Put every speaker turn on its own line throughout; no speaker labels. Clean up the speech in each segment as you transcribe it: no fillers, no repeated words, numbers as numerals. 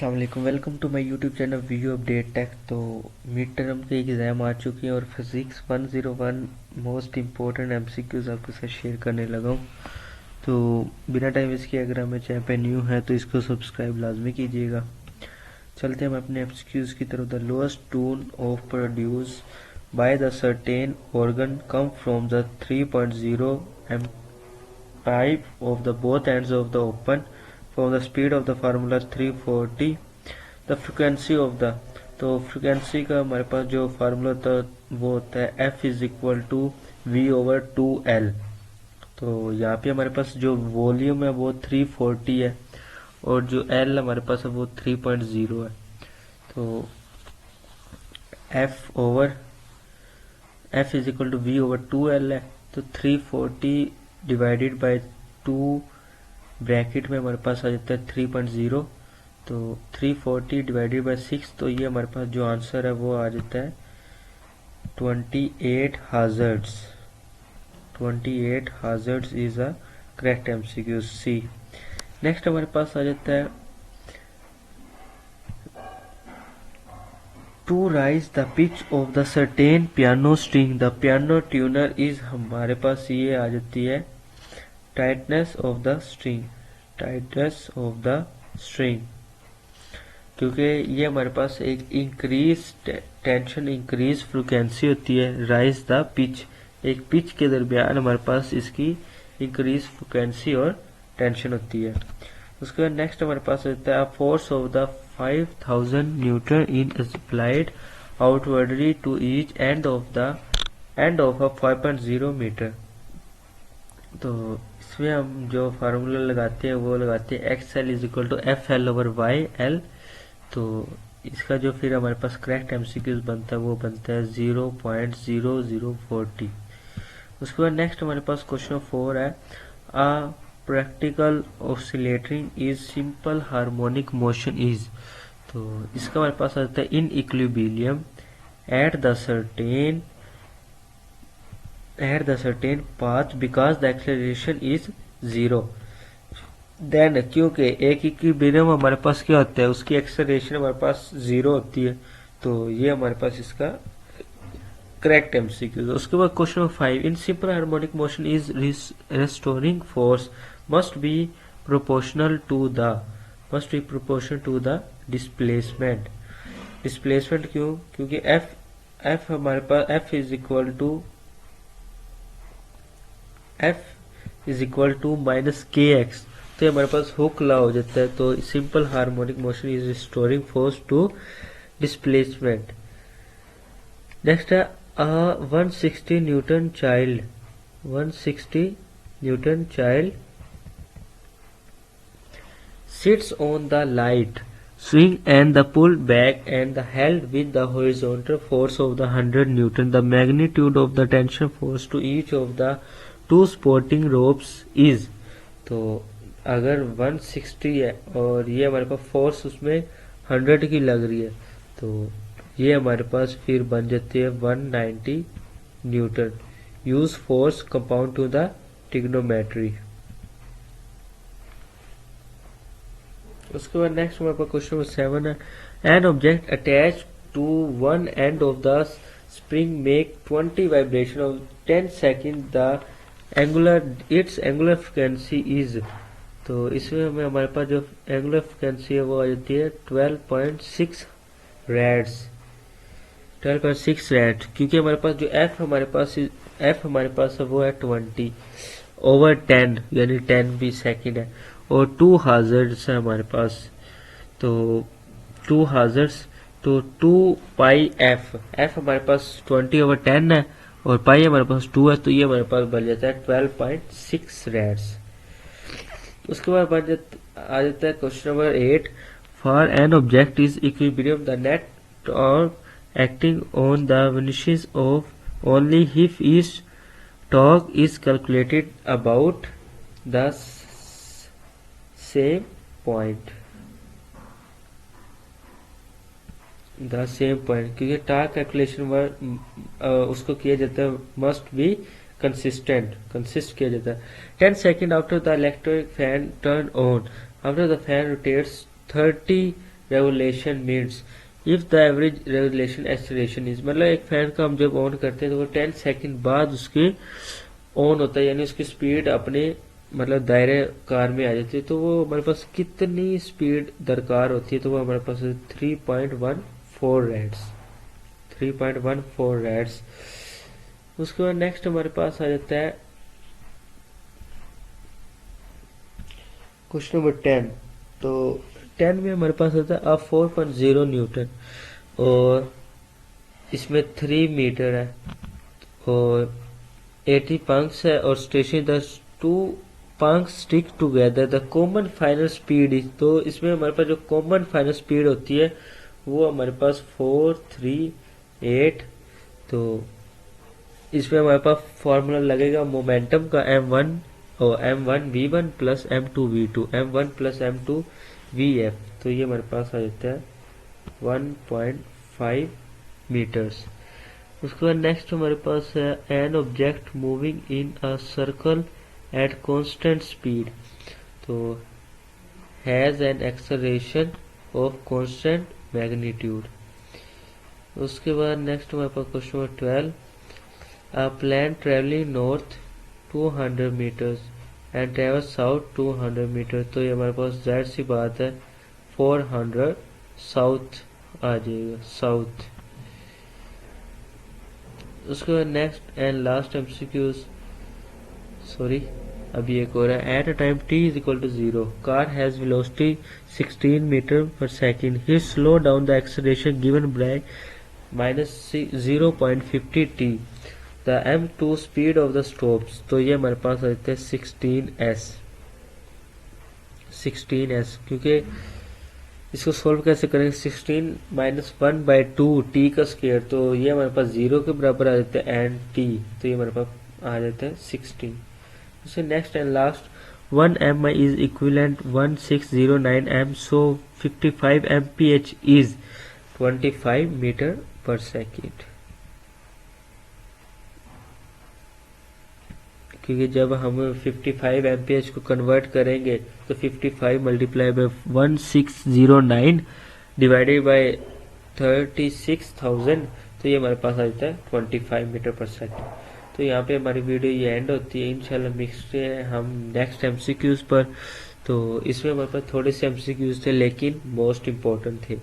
अस्सलाम वालेकुम, welcome to my YouTube channel video update tech. तो मिड टर्म के एग्ज़ाम आ चुकी हैं और फिज़िक्स 101 मोस्ट इम्पोर्टेंट एमसीक्यूज आपके साथ शेयर करने लगा हूँ। तो बिना टाइम वेस्ट किए अगर हमें चैनल पे न्यू है तो इसको सब्सक्राइब लाजमी कीजिएगा। चलते हैं हम अपने एमसीक्यूज की तरफ। The lowest tone of produce by the certain organ come from the 3.0 M pipe of the both ends of the open from the speed of the formula 340 the frequency of the। तो frequency का हमारे पास जो formula होता है वो होता है F is equal to V/2L। तो यहाँ पे हमारे पास जो वॉल्यूम है वो 340 है और जो L हमारे पास है वो 3.0 है। तो F is equal to V/2L है। तो 340 डिवाइडेड बाई 2 ब्रैकेट में हमारे पास आ जाता है 3.0। तो 340 डिवाइडेड बाई 6, तो ये हमारे पास जो आंसर है वो आ जाता है 28 hazards। 28 hazards is a correct MCQ C. Next हमारे पास आ जाता है to raise the pitch of the certain piano string the piano tuner is. हमारे पास ये आ जाती है tightness of the string. Tightness of the string, क्योंकि ये हमारे पास एक इंक्रीज टेंशन इंक्रीज फ्रिक्वेंसी होती है। राइज द पिच, एक पिच के दरमियान हमारे पास इसकी इंक्रीज फ्रिक्वेंसी और टेंशन होती है। उसके बाद नेक्स्ट हमारे पास होता है force of the 5000 newton in applied outwardly to each end of a 5.0 metre. तो इसमें हम जो फार्मूला लगाते हैं वो लगाते हैं XL is equal to FL/YL। तो इसका जो फिर हमारे पास करेक्ट एमसीक्यूज बनता है वो बनता है 0.0040। उसके बाद नेक्स्ट हमारे पास क्वेश्चन 4 है a practical oscillating is simple harmonic motion is. तो इसका हमारे पास आता है in equilibrium at the certain path because the acceleration is 0। Then क्योंकि एक इक्विलिब्रियम हमारे पास क्या होता है, उसकी एक्सेलरेशन हमारे पास 0 होती है। तो ये हमारे पास इसका करेक्ट एमसीक्यू। उसके बाद question number 5 in simple harmonic motion is restoring force must be proportional to the displacement. Displacement क्यों? क्योंकि F हमारे पास F is equal to minus KX। तो हमारे पास हुक लॉ हो जाता है। तो simple harmonic motion is restoring force to displacement. Next है 160 newton child sits on the light swing and the pull back and the held with the horizontal force of the 100 Newton. The magnitude of the tension force to each of the two supporting ropes is। तो अगर 160 है और ये हमारे पास force उसमें 100 की लग रही है तो ये हमारे पास फिर बन जाती है 190 newton. Use force compound to the trigonometry. उसके बाद नेक्स्ट हमारे पास क्वेश्चन नंबर 7 है an object attach to one end of the spring make 20 vibration of 10 second the its angular frequency is. तो इसमें हमें हमारे पास जो एंगुलर फ्रिक्वेंसी है वो आ जाती है 12.6 रैड्स। 12.6 रैड, क्योंकि हमारे पास जो F हमारे पास है वो है 20/10 यानी 10 भी सेकेंड है और 2 हाजर्ड्स है हमारे पास। तो 2 हाजर्ड्स तो 2 पाई F हमारे पास 20/10 है और पाई हमारे पास 2 है। तो ये हमारे पास बन जाता है 12.6 रैड्स। उसके बाद आ जाता है question number 8 for an object is equilibrium the net torque acting on the vanishes of only if each torque is calculated about the same point. क्योंकि टार्क कैलकुलेशन उसको किया जाता है मस्ट बी कंसिस्ट किया जाता है। 10 second after the electric fan turn on after the fan rotates 30 regulation means if the average regulation acceleration is, मतलब एक फैन का हम जब ऑन करते हैं तो वो 10 सेकंड बाद उसके ऑन होता है, यानी उसकी स्पीड अपने मतलब दायरे कार में आ जाती है। तो वो हमारे पास कितनी स्पीड दरकार होती है, तो वो हमारे पास 3.14 रेड्स, 3.14 रेड्स। उसके बाद नेक्स्ट हमारे पास आ जाता है क्वेश्चन नंबर 10। तो 10 में हमारे पास आता है 4.0 न्यूटन और इसमें 3 मीटर है और 80 पंक्स है और station the 2 Punk's stick together the common final speed is. तो इसमें हमारे पास जो कॉमन फाइनल स्पीड होती है वो हमारे पास 438। तो इसमें हमारे पास फॉर्मूला लगेगा मोमेंटम का M1 और M1V1 plus M2V2, M1 plus M2VF। तो ये हमारे पास आ जाता है 1.5 मीटर्स। उसके बाद नेक्स्ट हमारे पास है an object moving in a circle at constant speed, तो has an acceleration of constant magnitude. उसके बाद नेक्स्ट हमारे पास question number 12, a plane traveling north 200 meters and travels south 200 meters। तो ये हमारे पास जाहिर सी बात है 400 साउथ आ जाएगा, साउथ। उसके बाद next and last MCQs, sorry अभी एक और है। At a time t is equal to 0 car has velocity 16 meter per second, he slow down the acceleration given by minus 0.50 t, the m2 speed of the stops। तो ये हमारे पास आ जाते हैं 16s, क्योंकि इसको सोल्व कैसे करेंगे, 16 माइनस 1/2 टी का स्क्वायर, तो ये हमारे पास 0 के बराबर आ जाता है एंड टी, तो ये हमारे पास आ जाता है 16। उससे next and last 1 mi is equivalent 1609 m, so 55 mph is 25 metre पर सेकेंड। क्योंकि जब हम 55 एम्पियर को कन्वर्ट करेंगे तो 55 मल्टीप्लाई बाय 1609 डिवाइडेड बाय 36,000, तो ये हमारे पास आ जाता है 25 मीटर पर सेकंड। तो यहाँ पे हमारी वीडियो ये एंड होती है। इंशाल्लाह मिक्सड है हम नेक्स्ट एमसीक्यूज पर। तो इसमें हमारे पास थोड़े से एमसीक्यूज थे लेकिन मोस्ट इम्पोर्टेंट थे।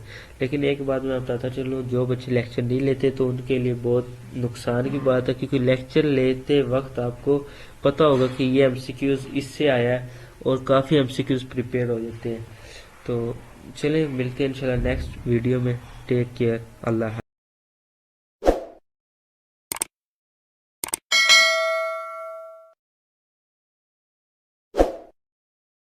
लेकिन एक बात मैं बताता चलूँ, जो बच्चे लेक्चर नहीं लेते तो उनके लिए बहुत नुकसान की बात है, क्योंकि लेक्चर लेते वक्त आपको पता होगा कि ये एमसीक्यूज इससे आया है और काफ़ी एमसीक्यूज प्रिपेयर हो जाते हैं। तो चलिए मिलते हैं इंशाल्लाह नेक्स्ट वीडियो में। टेक केयर, अल्लाह।